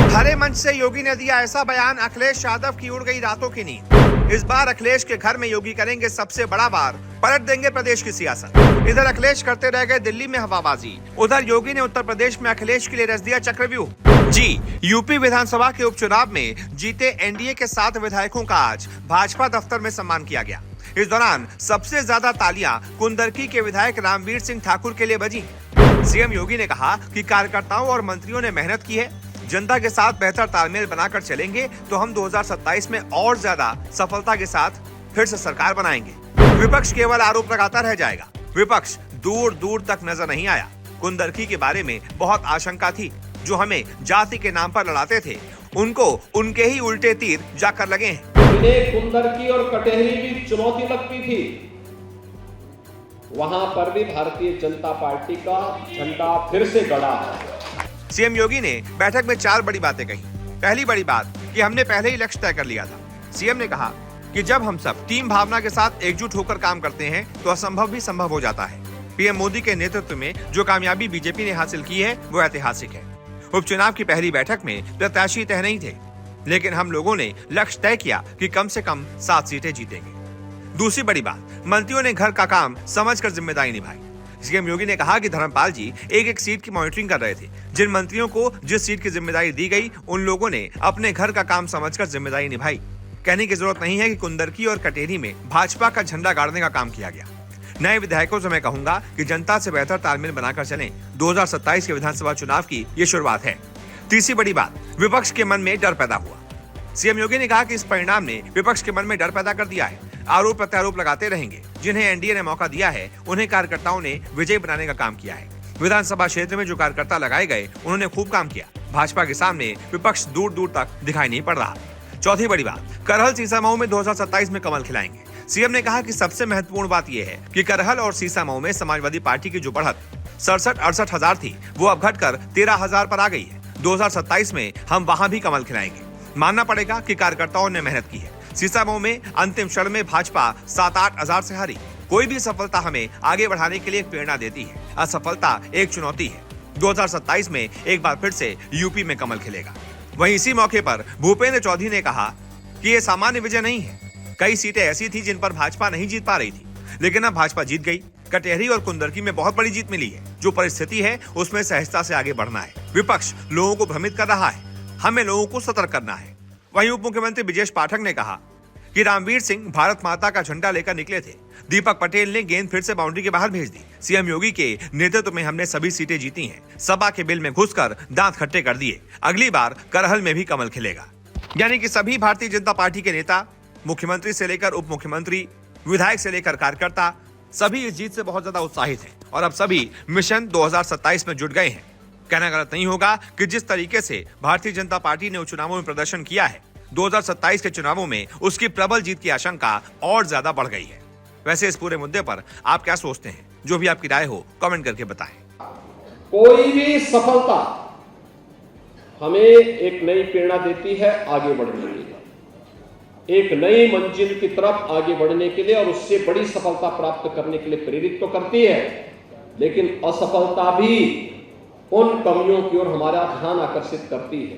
हरे मंच से योगी ने दिया ऐसा बयान, अखिलेश यादव की उड़ गई रातों की नींद। इस बार अखिलेश के घर में योगी करेंगे सबसे बड़ा वार, पलट देंगे प्रदेश की सियासत। इधर अखिलेश करते रह गए दिल्ली में हवाबाजी, उधर योगी ने उत्तर प्रदेश में अखिलेश के लिए रच दिया चक्रव्यूह। जी, यूपी विधानसभा के उपचुनाव में जीते एनडीए के 7 विधायकों का आज भाजपा दफ्तर में सम्मान किया गया। इस दौरान सबसे ज्यादा तालियां कुंदरकी के विधायक रामवीर सिंह ठाकुर के लिए बजी। सीएम योगी ने कहा कि कार्यकर्ताओं और मंत्रियों ने मेहनत की है, जनता के साथ बेहतर तालमेल बनाकर चलेंगे तो हम 2027 में और ज्यादा सफलता के साथ फिर से सरकार बनाएंगे। विपक्ष केवल आरोप लगाता रह जाएगा। विपक्ष दूर दूर तक नजर नहीं आया। कुंदरकी के बारे में बहुत आशंका थी। जो हमें जाति के नाम पर लड़ाते थे, उनको उनके ही उल्टे तीर जाकर लगे हैं। इन्हें कुंदरकी और कटहरी की चुनौती लगती थी, वहां पर भी भारतीय जनता पार्टी का झंडा फिर से गड़ा है। सीएम योगी ने बैठक में 4 बड़ी बातें कही। पहली बड़ी बात कि हमने पहले ही लक्ष्य तय कर लिया था। सीएम ने कहा कि जब हम सब टीम भावना के साथ एकजुट होकर काम करते हैं तो असंभव भी संभव हो जाता है। पीएम मोदी के नेतृत्व में जो कामयाबी बीजेपी ने हासिल की है वो ऐतिहासिक है। उपचुनाव की पहली बैठक में प्रत्याशी तय नहीं थे, लेकिन हम लोगों ने लक्ष्य तय किया कि कम से कम 7 सीटें जीतेंगे। दूसरी बड़ी बात, मंत्रियों ने घर का काम समझकर जिम्मेदारी निभाई। सीएम योगी ने कहा कि धर्मपाल जी एक सीट की मॉनिटरिंग कर रहे थे। जिन मंत्रियों को जिस सीट की जिम्मेदारी दी गई, उन लोगों ने अपने घर का काम समझकर जिम्मेदारी निभाई। कहने की जरूरत नहीं है कि कुंदरकी और कटेरी में भाजपा का झंडा गाड़ने का काम किया गया। नए विधायकों से मैं कहूंगा कि जनता से बेहतर तालमेल बनाकर चलें। 2027 के विधानसभा चुनाव की ये शुरुआत है। तीसरी बड़ी बात, विपक्ष के मन में डर पैदा हुआ। सीएम योगी ने कहा कि इस परिणाम ने विपक्ष के मन में डर पैदा कर दिया है। आरोप प्रत्यारोप लगाते रहेंगे। जिन्हें एनडीए ने मौका दिया है, उन्हें कार्यकर्ताओं ने विजयी बनाने का काम किया है। विधानसभा क्षेत्र में जो कार्यकर्ता लगाए गए, उन्होंने खूब काम किया। भाजपा के सामने विपक्ष दूर दूर तक दिखाई नहीं पड़ रहा। चौथी बड़ी बात, करहल सीसामऊ में 2027 में कमल खिलाएंगे। सीएम ने कहा कि सबसे महत्वपूर्ण बात यह है कि करहल और सीसामऊ में समाजवादी पार्टी की जो बढ़त 67-68 हजार थी, वो अब घटकर 13 हजार पर आ गई है। 2027 में हम वहां भी कमल खिलाएंगे। मानना पड़ेगा कि कार्यकर्ताओं ने मेहनत की है। सीसामऊ में अंतिम क्षण में भाजपा 7-8 हजार से हारी। कोई भी सफलता हमें आगे बढ़ाने के लिए एक प्रेरणा देती है। असफलता एक चुनौती है। 2027 में एक बार फिर से यूपी में कमल खिलेगा। वहीं इसी मौके पर भूपेंद्र चौधरी ने कहा कि ये सामान्य विजय नहीं है। कई सीटें ऐसी थी जिन पर भाजपा नहीं जीत पा रही थी, लेकिन अब भाजपा जीत गई। कटेहरी और कुंदरकी में बहुत बड़ी जीत मिली है। जो परिस्थिति है उसमें सहजता से आगे बढ़ना है। विपक्ष लोगों को भ्रमित कर रहा है, हमें लोगों को सतर्क करना है। वहीं उप मुख्यमंत्री ब्रिजेश पाठक ने कहा कि रामवीर सिंह भारत माता का झंडा लेकर निकले थे। दीपक पटेल ने गेंद फिर से बाउंड्री के बाहर भेज दी। सीएम योगी के नेतृत्व में हमने सभी सीटें जीती हैं। सभा के बिल में घुसकर दांत खट्टे कर दिए। अगली बार करहल में भी कमल खिलेगा। यानी कि सभी भारतीय जनता पार्टी के नेता, मुख्यमंत्री से लेकर उप मुख्यमंत्री, विधायक से लेकर कार्यकर्ता, सभी इस जीत से बहुत ज्यादा उत्साहित हैं और अब सभी मिशन 2027 में जुट गए हैं। कहना गलत नहीं होगा कि जिस तरीके से भारतीय जनता पार्टी ने उपचुनावों में प्रदर्शन किया है, 2027 के चुनावों में उसकी प्रबल जीत की आशंका और ज्यादा बढ़ गई है। वैसे इस पूरे मुद्दे पर आप क्या सोचते हैं? जो भी आपकी राय हो कमेंट करके बताएं। कोई भी सफलता हमें एक नई प्रेरणा देती है आगे बढ़ने के लिए, एक नई मंजिल की तरफ आगे बढ़ने के लिए, और उससे बड़ी सफलता प्राप्त करने के लिए प्रेरित तो करती है, लेकिन असफलता भी उन कमियों की ओर हमारा ध्यान आकर्षित करती है।